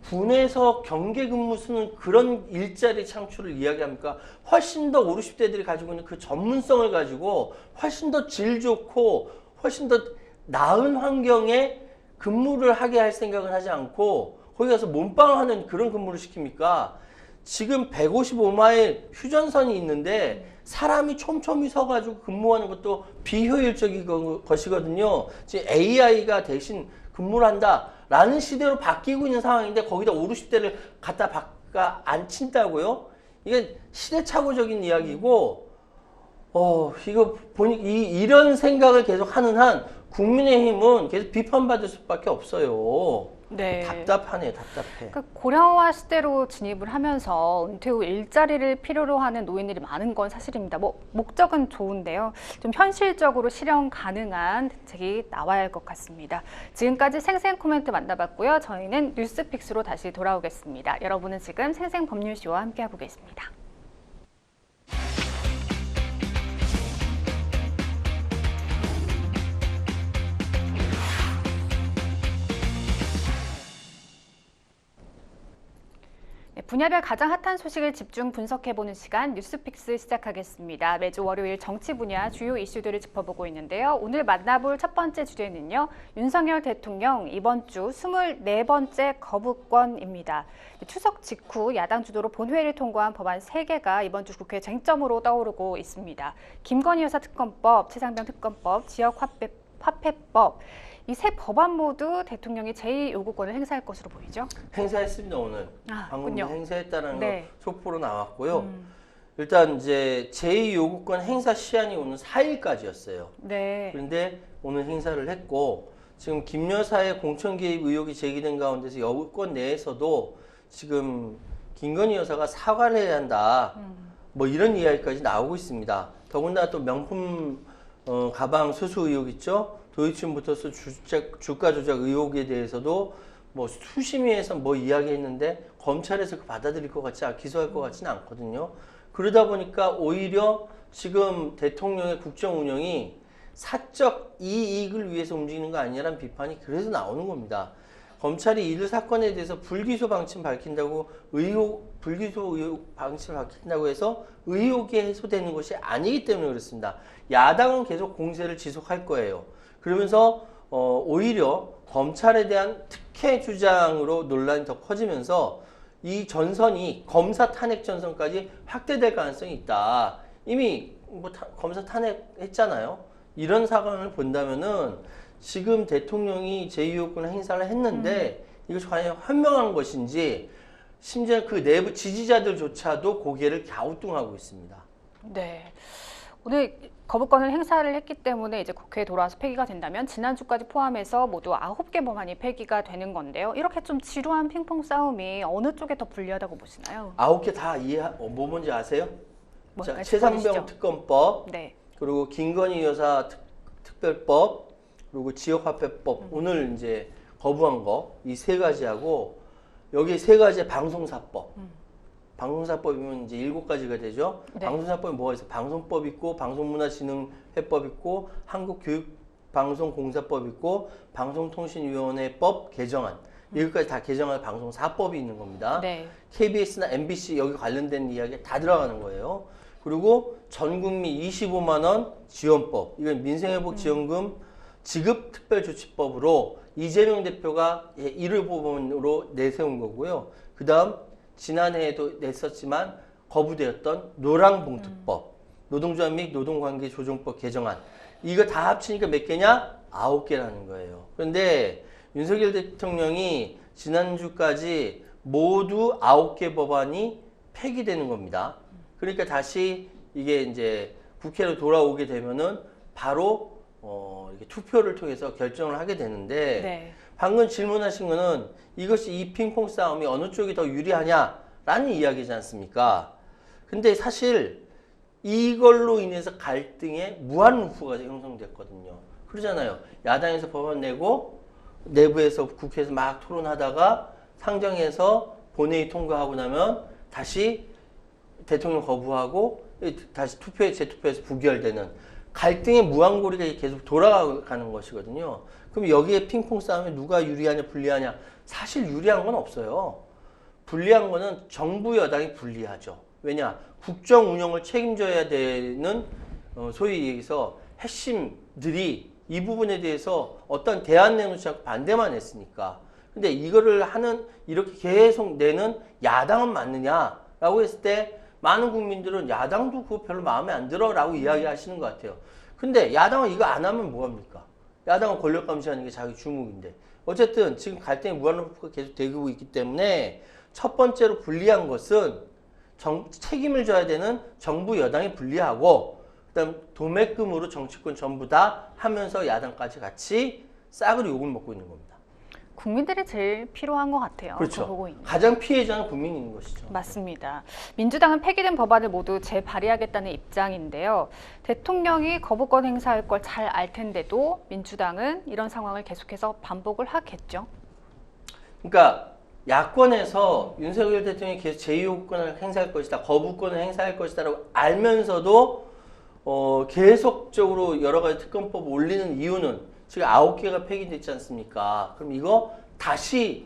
군에서 경계 근무 쓰는 그런 일자리 창출을 이야기합니까? 훨씬 더 5, 60대들이 가지고 있는 그 전문성을 가지고 훨씬 더 질 좋고 훨씬 더 나은 환경에 근무를 하게 할 생각을 하지 않고 거기 가서 몸빵하는 그런 근무를 시킵니까? 지금 155마일 휴전선이 있는데 사람이 촘촘히 서가지고 근무하는 것도 비효율적인 것이거든요. 지금 AI가 대신 근무를 한다라는 시대로 바뀌고 있는 상황인데 거기다 5, 60대를 갖다 바꿔 안 친다고요? 이게 시대착오적인 이야기고, 이거 보니 이런 생각을 계속 하는 한 국민의힘은 계속 비판받을 수밖에 없어요. 네. 답답하네, 답답해. 그러니까 고령화 시대로 진입을 하면서 은퇴 후 일자리를 필요로 하는 노인들이 많은 건 사실입니다. 목적은 좋은데요. 좀 현실적으로 실현 가능한 대책이 나와야 할 것 같습니다. 지금까지 생생 코멘트 만나봤고요. 저희는 뉴스픽스로 다시 돌아오겠습니다. 여러분은 지금 생생법률쇼와 함께하고 계십니다. 분야별 가장 핫한 소식을 집중 분석해보는 시간 뉴스픽스 시작하겠습니다. 매주 월요일 정치 분야 주요 이슈들을 짚어보고 있는데요. 오늘 만나볼 첫 번째 주제는요. 윤석열 대통령 이번 주 24번째 거부권입니다. 추석 직후 야당 주도로 본회의를 통과한 법안 3개가 이번 주 국회 쟁점으로 떠오르고 있습니다. 김건희 여사 특검법, 최상병 특검법, 지역화폐법 이 세 법안 모두 대통령이 제2요구권을 행사할 것으로 보이죠? 행사했습니다, 오늘. 방금 그렇군요. 행사했다는 네. 거 속보로 나왔고요. 일단 이제 제2요구권 행사 시한이 오늘 4일까지였어요. 네. 그런데 오늘 행사를 했고 지금 김 여사의 공천 개입 의혹이 제기된 가운데서 여권 내에서도 지금 김건희 여사가 사과를 해야 한다. 뭐 이런 이야기까지 나오고 있습니다. 더군다나 또 명품 가방 수수 의혹 있죠? 도이치모터스 주가 조작 의혹에 대해서도 뭐 수심위에서 뭐 이야기했는데 검찰에서 받아들일 것 같지 기소할 것 같지는 않거든요. 그러다 보니까 오히려 지금 대통령의 국정 운영이 사적 이익을 위해서 움직이는 거 아니냐라는 비판이 그래서 나오는 겁니다. 검찰이 이 사건에 대해서 불기소 방침 밝힌다고 불기소 의혹 방침을 밝힌다고 해서 의혹이 해소되는 것이 아니기 때문에 그렇습니다. 야당은 계속 공세를 지속할 거예요. 그러면서 오히려 검찰에 대한 특혜 주장으로 논란이 더 커지면서 이 전선이 검사 탄핵 전선까지 확대될 가능성이 있다. 이미 뭐 검사 탄핵했잖아요. 이런 사건을 본다면은 지금 대통령이 제2요구권 행사를 했는데 이것이 과연 현명한 것인지 심지어 그 내부 지지자들조차도 고개를 갸우뚱하고 있습니다. 네. 오늘 거부권을 행사를 했기 때문에 이제 국회에 돌아와서 폐기가 된다면 지난주까지 포함해서 모두 9개 법안이 폐기가 되는 건데요. 이렇게 좀 지루한 핑퐁 싸움이 어느 쪽에 더 불리하다고 보시나요? 9개 다 뭐 뭔지 아세요? 자, 최상병 특검법, 네. 그리고 김건희 여사 특별법, 그리고 지역화폐법 오늘 이제 거부한 거 이 세 가지하고 여기 세 가지의 방송사법. 방송사법이면 이제 7가지가 되죠. 네. 방송사법이 뭐가 있어? 방송법 있고 방송문화진흥회법 있고 한국교육방송공사법 있고 방송통신위원회법 개정안. 여기까지 다 개정할 방송사법이 있는 겁니다. 네. KBS나 MBC 여기 관련된 이야기 다 들어가는 거예요. 그리고 전국민 25만 원 지원법. 이건 민생회복 지원금 지급 특별조치법으로 이재명 대표가 1호 법안으로 내세운 거고요. 그다음 지난해에도 냈었지만 거부되었던 노랑봉투법, 노동조합 및 노동관계 조정법 개정안. 이거 다 합치니까 몇 개냐? 9개라는 거예요. 그런데 윤석열 대통령이 지난주까지 모두 9개 법안이 폐기되는 겁니다. 그러니까 다시 이게 이제 국회로 돌아오게 되면은 바로 이렇게 투표를 통해서 결정을 하게 되는데 네. 방금 질문하신 거는 이것이 이 핑퐁 싸움이 어느 쪽이 더 유리하냐라는 이야기지 않습니까? 근데 사실 이걸로 인해서 갈등의 무한 루프가 형성됐거든요. 그러잖아요. 야당에서 법안 내고 내부에서 국회에서 막 토론하다가 상정해서 본회의 통과하고 나면 다시 대통령 거부하고 다시 재투표에서 부결되는 갈등의 무한고리가 계속 돌아가는 것이거든요. 그럼 여기에 핑퐁 싸움에 누가 유리하냐 불리하냐, 사실 유리한 건 없어요. 불리한 거는 정부 여당이 불리하죠. 왜냐? 국정 운영을 책임져야 되는 소위 얘기해서 핵심들이 이 부분에 대해서 어떤 대안 내놓지 않고 반대만 했으니까. 근데 이거를 이렇게 계속 내는 야당은 맞느냐라고 했을 때 많은 국민들은 야당도 그거 별로 마음에 안 들어라고 이야기하시는 것 같아요. 근데 야당은 이거 안 하면 뭐합니까? 야당은 권력 감시하는 게 자기 주목인데. 어쨌든 지금 갈등의 무한루프가 계속 되고 있기 때문에 첫 번째로 불리한 것은 책임을 져야 되는 정부 여당이 불리하고, 그다음 도매금으로 정치권 전부 다 하면서 야당까지 같이 싸그리 욕을 먹고 있는 겁니다. 국민들이 제일 필요한 것 같아요. 그렇죠. 보고 있는. 가장 피해자는 국민인 것이죠. 맞습니다. 민주당은 폐기된 법안을 모두 재발의하겠다는 입장인데요. 대통령이 거부권 행사할 걸 잘 알 텐데도 민주당은 이런 상황을 계속해서 반복을 하겠죠. 그러니까 야권에서 윤석열 대통령이 계속 제2요구권을 행사할 것이다, 거부권을 행사할 것이다라고 알면서도 계속적으로 여러 가지 특검법 올리는 이유는 지금 9개가 폐기됐지 않습니까? 그럼 이거 다시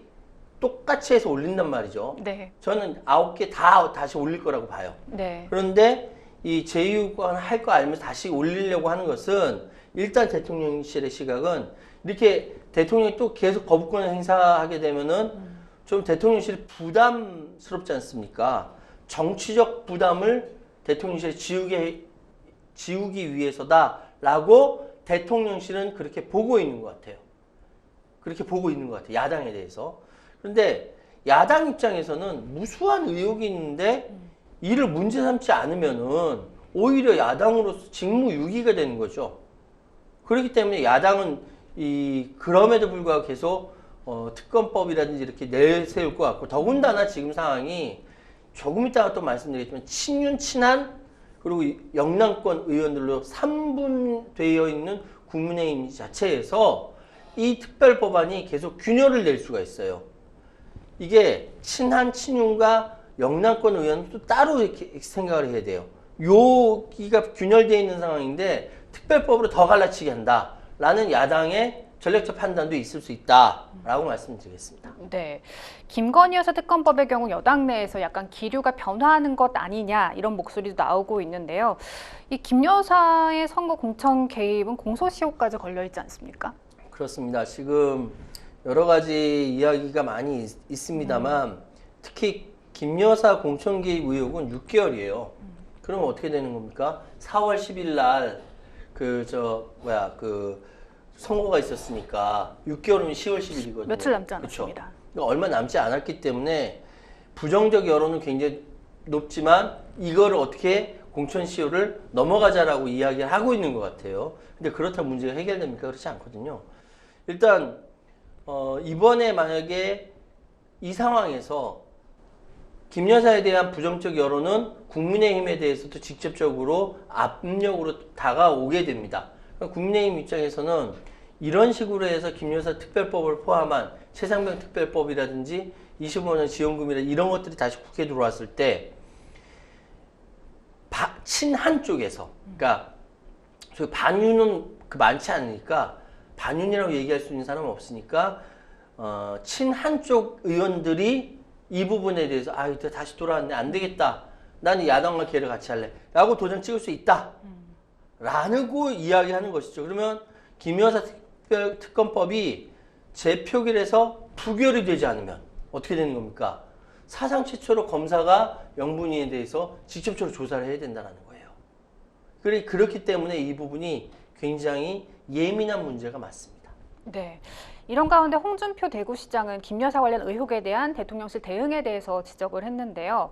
똑같이 해서 올린단 말이죠. 네. 저는 9개 다 다시 올릴 거라고 봐요. 네. 그런데 이 제2요구권 할 거 알면서 다시 올리려고 하는 것은 일단 대통령실의 시각은 이렇게 대통령이 또 계속 거부권을 행사하게 되면은 좀 대통령실이 부담스럽지 않습니까? 정치적 부담을 대통령실에 지우기 위해서다라고 대통령실은 그렇게 보고 있는 것 같아요. 그렇게 보고 있는 것 같아요. 야당에 대해서. 그런데 야당 입장에서는 무수한 의혹이 있는데 이를 문제 삼지 않으면은 오히려 야당으로서 직무유기가 되는 거죠. 그렇기 때문에 야당은 그럼에도 불구하고 계속 특검법이라든지 이렇게 내세울 것 같고, 더군다나 지금 상황이 조금 이따가 또 말씀드리겠지만 친한 그리고 영남권 의원들로 3분되어 있는 국민의힘 자체에서 이 특별법안이 계속 균열을 낼 수가 있어요. 이게 친윤과 영남권 의원도 따로 이렇게 생각을 해야 돼요. 여기가 균열되어 있는 상황인데 특별법으로 더 갈라치게 한다라는 야당의 전략적 판단도 있을 수 있다라고 말씀드리겠습니다. 네. 김건희 여사 특검법의 경우 여당 내에서 약간 기류가 변화하는 것 아니냐 이런 목소리도 나오고 있는데요. 이 김 여사의 선거 공천 개입은 공소시효까지 걸려 있지 않습니까? 그렇습니다. 지금 여러 가지 이야기가 많이 있습니다만 특히 김 여사 공천 개입 의혹은 6개월이에요. 그러면 어떻게 되는 겁니까? 4월 10일 날 선거가 있었으니까 6개월이면 10월 10일이거든요. 며칠 남지 않았습니다. 그렇죠? 그러니까 얼마 남지 않았기 때문에 부정적 여론은 굉장히 높지만 이거를 어떻게 공천시효를 넘어가자라고 이야기를 하고 있는 것 같아요. 근데 그렇다면 문제가 해결됩니까? 그렇지 않거든요. 일단 이번에 만약에 이 상황에서 김 여사에 대한 부정적 여론은 국민의힘에 대해서도 직접적으로 압력으로 다가오게 됩니다. 국민의힘 입장에서는 이런 식으로 해서 김 여사 특별법을 포함한 최상병 특별법이라든지 25년 지원금이라든지 이런 것들이 다시 국회에 들어왔을 때 친한 쪽에서, 그러니까 반윤은 많지 않으니까 반윤이라고 얘기할 수 있는 사람은 없으니까 친한 쪽 의원들이 이 부분에 대해서 다시 돌아왔네, 안 되겠다, 나는 야당과 걔를 같이 할래 라고 도장 찍을 수 있다 라고 이야기하는 것이죠. 그러면 김 여사 특검법이 재표결에서 부결이 되지 않으면 어떻게 되는 겁니까? 사상 최초로 검사가 영분위에 대해서 직접적으로 조사를 해야 된다는 거예요. 그렇기 때문에 이 부분이 굉장히 예민한 문제가 맞습니다. 네. 이런 가운데 홍준표 대구시장은 김 여사 관련 의혹에 대한 대통령실 대응에 대해서 지적을 했는데요.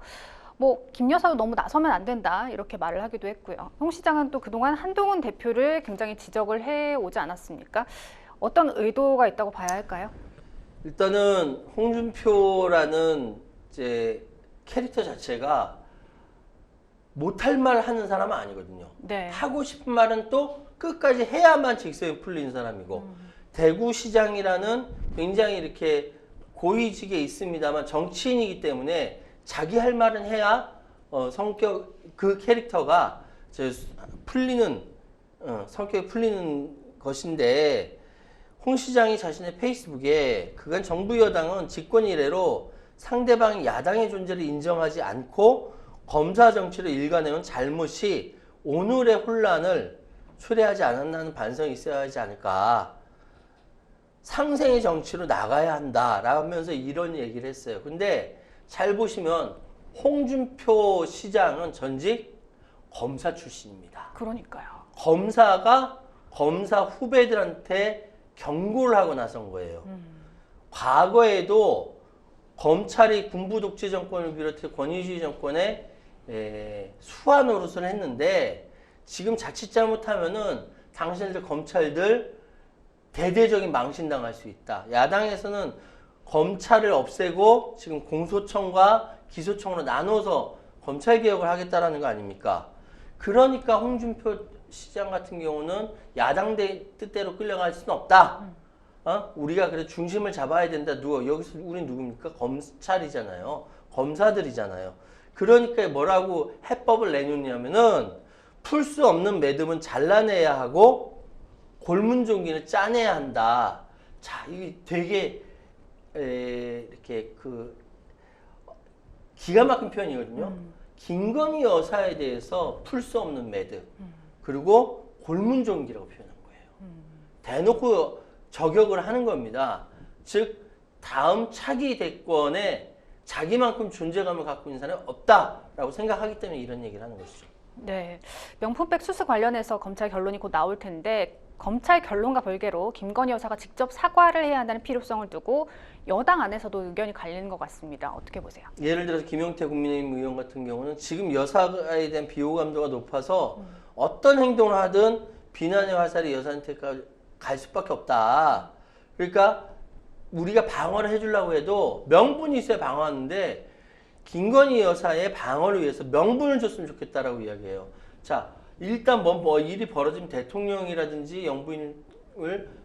뭐 김 여사도 너무 나서면 안 된다 이렇게 말을 하기도 했고요. 홍 시장은 또 그동안 한동훈 대표를 굉장히 지적을 해오지 않았습니까? 어떤 의도가 있다고 봐야 할까요? 일단은 홍준표라는 이제 캐릭터 자체가 못할 말 하는 사람은 아니거든요. 네. 하고 싶은 말은 또 끝까지 해야만 직성이 풀리는 사람이고 대구시장이라는 굉장히 이렇게 고위직에 있습니다만 정치인이기 때문에 자기 할 말은 해야 성격 그 캐릭터가 풀리는 성격이 풀리는 것인데 홍 시장이 자신의 페이스북에 그간 정부 여당은 집권 이래로 상대방이 야당의 존재를 인정하지 않고 검사 정치를 일관해온 잘못이 오늘의 혼란을 초래하지 않았나는 반성이 있어야 하지 않을까. 상생의 정치로 나가야 한다 라면서 이런 얘기를 했어요. 근데 잘 보시면 홍준표 시장은 전직 검사 출신입니다. 그러니까요. 검사가 검사 후배들한테 경고를 하고 나선 거예요. 과거에도 검찰이 군부 독재 정권을 비롯해 권위주의 정권에 수하 노릇을 했는데 지금 자칫 잘못하면은 당신들 검찰들 대대적인 망신당할 수 있다. 야당에서는 검찰을 없애고 지금 공소청과 기소청으로 나눠서 검찰개혁을 하겠다라는 거 아닙니까? 그러니까 홍준표 시장 같은 경우는 야당 뜻대로 끌려갈 수는 없다. 우리가 그래 중심을 잡아야 된다. 여기서 우린 누굽니까? 검찰이잖아요. 검사들이잖아요. 그러니까 뭐라고 해법을 내놓냐면은 풀 수 없는 매듭은 잘라내야 하고 골문종기는 짜내야 한다. 자, 이게 되게 이렇게 기가 막힌 표현이거든요. 김건희 여사에 대해서 풀 수 없는 매듭 그리고 골문종기라고 표현한 거예요. 대놓고 저격을 하는 겁니다. 즉 다음 차기 대권에 자기만큼 존재감을 갖고 있는 사람이 없다라고 생각하기 때문에 이런 얘기를 하는 것이죠. 네, 명품백 수수 관련해서 검찰 결론이 곧 나올 텐데 검찰 결론과 별개로 김건희 여사가 직접 사과를 해야 한다는 필요성을 두고 여당 안에서도 의견이 갈리는 것 같습니다. 어떻게 보세요? 예를 들어서 김용태 국민의힘 의원 같은 경우는 지금 여사에 대한 비호감도가 높아서 어떤 행동을 하든 비난의 화살이 여사한테 갈 수밖에 없다. 그러니까 우리가 방어를 해주려고 해도 명분이 있어야 방어하는데 김건희 여사의 방어를 위해서 명분을 줬으면 좋겠다라고 이야기해요. 자, 일단 뭐 일이 벌어지면 대통령이라든지 영부인을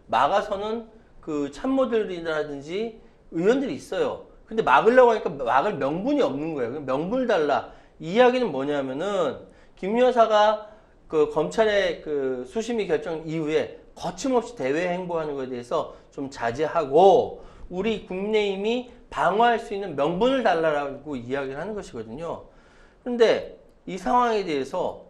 막아서는 그 참모들이라든지 의원들이 있어요. 근데 막으려고 하니까 막을 명분이 없는 거예요. 명분을 달라. 이야기는 뭐냐면은 김 여사가 그 검찰의 그 수심위 결정 이후에 거침없이 대외 행보하는 것에 대해서 좀 자제하고 우리 국민의힘이 방어할 수 있는 명분을 달라라고 이야기를 하는 것이거든요. 그런데 이 상황에 대해서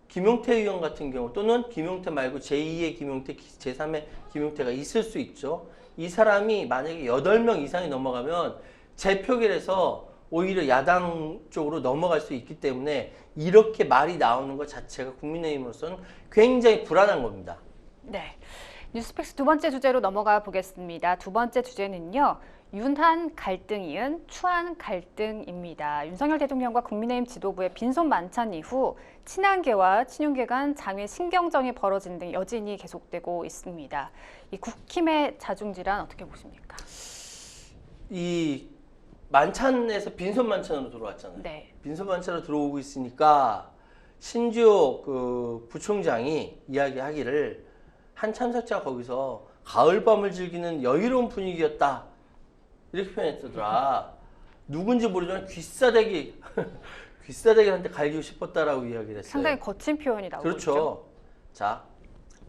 김용태 의원 같은 경우 또는 김용태 말고 제2의 김용태, 제3의 김용태가 있을 수 있죠. 이 사람이 만약에 8명 이상이 넘어가면 재표결에서 오히려 야당 쪽으로 넘어갈 수 있기 때문에 이렇게 말이 나오는 것 자체가 국민의힘으로서는 굉장히 불안한 겁니다. 네, 뉴스픽스 두 번째 주제로 넘어가 보겠습니다. 두 번째 주제는요. 윤한 갈등 이은 추한 갈등입니다. 윤석열 대통령과 국민의힘 지도부의 빈손 만찬 이후 친한계와 친윤계 간 장외 신경전이 벌어진 등 여진이 계속되고 있습니다. 이 국힘의 자중질환 어떻게 보십니까? 이 만찬에서 빈손 만찬으로 들어왔잖아요. 네. 빈손 만찬으로 들어오고 있으니까 신주호 그 부총장이 이야기하기를 한 참석자가 거기서 가을밤을 즐기는 여유로운 분위기였다. 이렇게 표현했더라. 누군지 모르지만 귀싸대기한테 갈기고 싶었다라고 이야기를 했어요. 상당히 거친 표현이 나오고 그렇죠. 있죠. 자,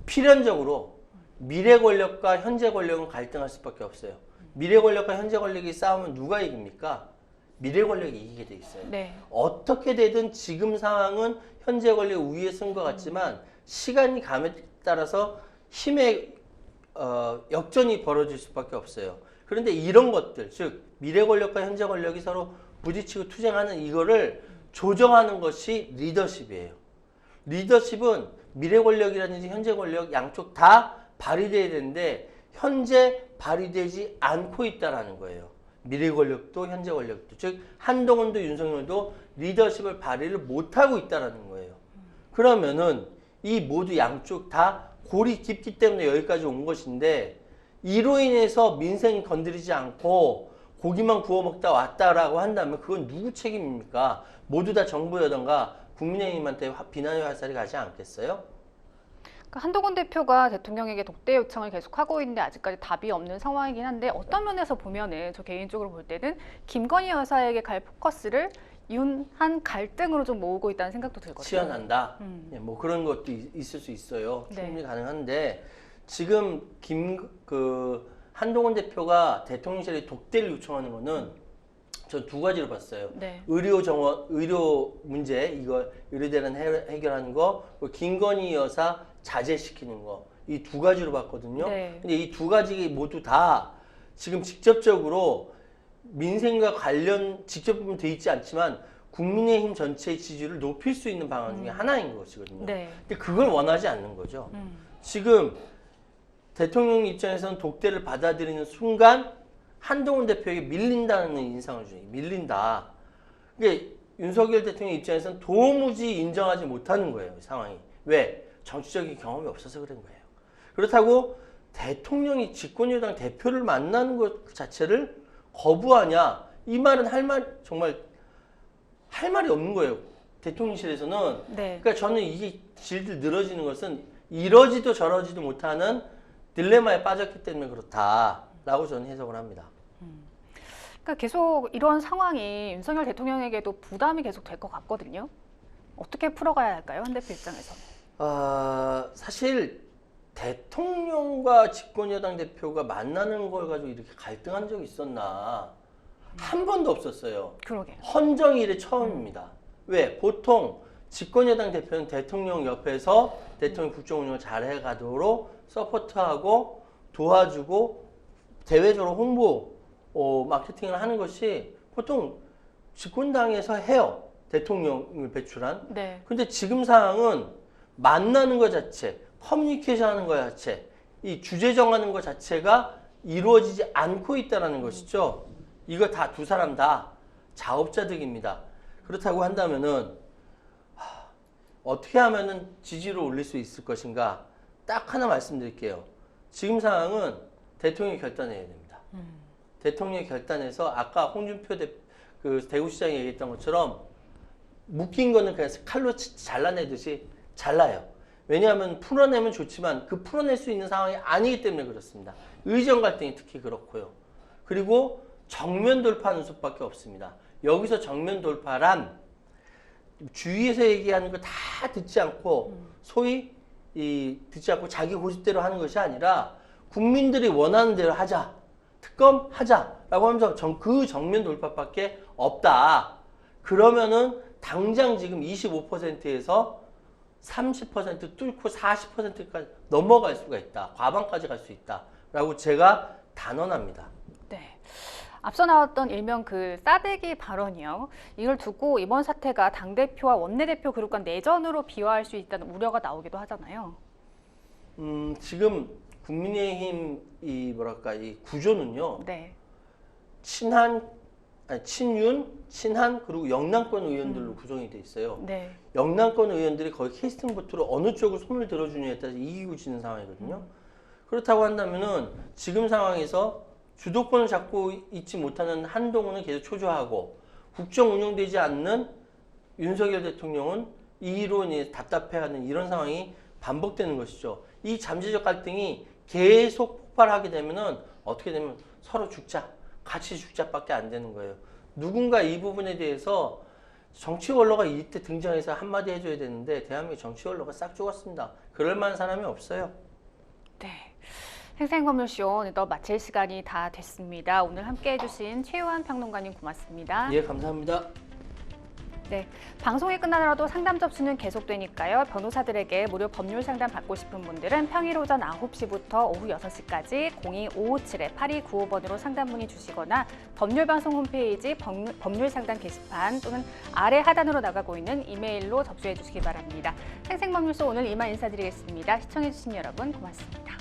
필연적으로 미래 권력과 현재 권력은 갈등할 수밖에 없어요. 미래 권력과 현재 권력이 싸우면 누가 이깁니까? 미래 권력이 이기게 돼 있어요. 네. 어떻게 되든 지금 상황은 현재 권력 우위에 쓴 것 같지만 시간이 감에 따라서 힘의 역전이 벌어질 수밖에 없어요. 그런데 이런 것들, 즉 미래 권력과 현재 권력이 서로 부딪히고 투쟁하는 이거를 조정하는 것이 리더십이에요. 리더십은 미래 권력이라든지 현재 권력 양쪽 다 발휘돼야 되는데 현재 발휘되지 않고 있다라는 거예요. 미래 권력도 현재 권력도, 즉 한동훈도 윤석열도 리더십을 발휘를 못하고 있다라는 거예요. 그러면은 이 모두 양쪽 다 골이 깊기 때문에 여기까지 온 것인데, 이로 인해서 민생 건드리지 않고 고기만 구워 먹다 왔다라고 한다면 그건 누구 책임입니까? 모두 다 정부 여당과 국민의힘한테 비난의 화살이 가지 않겠어요? 그러니까 한동훈 대표가 대통령에게 독대 요청을 계속하고 있는데 아직까지 답이 없는 상황이긴 한데, 어떤 면에서 보면은 저 개인적으로 볼 때는 김건희 여사에게 갈 포커스를 윤한 갈등으로 좀 모으고 있다는 생각도 들거든요. 치열한다. 예, 뭐 그런 것도 있을 수 있어요. 충분히 네. 가능한데, 지금 한동훈 대표가 대통령실에 독대를 요청하는 거는 저 두 가지로 봤어요. 네. 의료 문제, 이거 의료대란 해결하는 거, 그리고 김건희 여사 자제시키는 거, 이 두 가지로 봤거든요. 네. 근데 이 두 가지 모두 다 지금 직접적으로 민생과 직접 부분 돼 있지 않지만 국민의힘 전체의 지지율을 높일 수 있는 방안 중에 하나인 것이거든요. 네. 근데 그걸 원하지 않는 거죠. 지금 대통령 입장에서는 독대를 받아들이는 순간 한동훈 대표에게 밀린다는 인상을 주니 밀린다. 그게 윤석열 대통령 입장에서는 도무지 인정하지 못하는 거예요, 이 상황이. 왜? 정치적인 경험이 없어서 그런 거예요. 그렇다고 대통령이 집권여당 대표를 만나는 것 자체를 거부하냐? 이 말은 정말 할 말이 없는 거예요. 대통령실에서는. 네. 그러니까 저는 이게 질질 늘어지는 것은 이러지도 저러지도 못하는 딜레마에 빠졌기 때문에 그렇다라고 저는 해석을 합니다. 그러니까 계속 이런 상황이 윤석열 대통령에게도 부담이 계속 될 것 같거든요. 어떻게 풀어가야 할까요? 한 대표 입장에서. 사실 대통령과 집권여당 대표가 만나는 걸 가지고 이렇게 갈등한 적이 있었나? 한 번도 없었어요. 그러게요. 헌정 이래 처음입니다. 왜? 보통 집권여당 대표는 대통령 옆에서 대통령 국정 운영을 잘 해가도록 서포트하고 도와주고 대외적으로 홍보, 마케팅을 하는 것이 보통 집권당에서 해요. 대통령을 배출한. 네. 근데 지금 상황은 만나는 것 자체, 커뮤니케이션 하는 것 자체, 이 주제 정하는 것 자체가 이루어지지 않고 있다는 것이죠. 이거 다 두 사람 다 자업자득입니다. 그렇다고 한다면은 어떻게 하면은 지지를 올릴 수 있을 것인가? 딱 하나 말씀드릴게요. 지금 상황은 대통령이 결단해야 됩니다. 대통령이 결단해서 아까 홍준표 대구시장이 얘기했던 것처럼 묶인 거는 그냥 칼로 잘라내듯이 잘라요. 왜냐하면 풀어내면 좋지만 그 풀어낼 수 있는 상황이 아니기 때문에 그렇습니다. 의정 갈등이 특히 그렇고요. 그리고 정면 돌파하는 수밖에 없습니다. 여기서 정면 돌파란 주위에서 얘기하는 거 다 듣지 않고 소위 듣지 않고 자기 고집대로 하는 것이 아니라 국민들이 원하는 대로 하자. 특검 하자라고 하면서 그 정면 돌파밖에 없다. 그러면은 당장 지금 25%에서 30% 뚫고 40%까지 넘어갈 수가 있다. 과반까지 갈 수 있다. 라고 제가 단언합니다. 네. 앞서 나왔던 일명 그 싸대기 발언이요. 이걸 두고 이번 사태가 당대표와 원내대표 그룹 간 내전으로 비화할 수 있다는 우려가 나오기도 하잖아요. 지금 국민의힘 이 구조는요. 네. 친윤, 친한 그리고 영남권 의원들로 구성이 돼 있어요. 네. 영남권 의원들이 거의 캐스팅 보트로 어느 쪽을 손을 들어주느냐에 따라서 이기고 지는 상황이거든요. 그렇다고 한다면은 지금 상황에서 주도권을 잡고 있지 못하는 한동훈은 계속 초조하고 국정 운영되지 않는 윤석열 대통령은 이로 인해 답답해하는 이런 상황이 반복되는 것이죠. 이 잠재적 갈등이 계속 폭발하게 되면은 어떻게 되면 서로 죽자, 같이 죽자밖에 안 되는 거예요. 누군가 이 부분에 대해서 정치 원로가 이때 등장해서 한마디 해줘야 되는데 대한민국 정치 원로가 싹 죽었습니다. 그럴 만한 사람이 없어요. 네. 생생건물쇼 오늘도 마칠 시간이 다 됐습니다. 오늘 함께 해주신 최유한 평론가님 고맙습니다. 예, 감사합니다. 네, 방송이 끝나더라도 상담 접수는 계속되니까요. 변호사들에게 무료 법률 상담 받고 싶은 분들은 평일 오전 9시부터 오후 6시까지 02557-8295번으로 상담 문의 주시거나 법률방송 홈페이지 법률 상담 게시판 또는 아래 하단으로 나가고 있는 이메일로 접수해 주시기 바랍니다. 생생법률쇼 오늘 이만 인사드리겠습니다. 시청해주신 여러분 고맙습니다.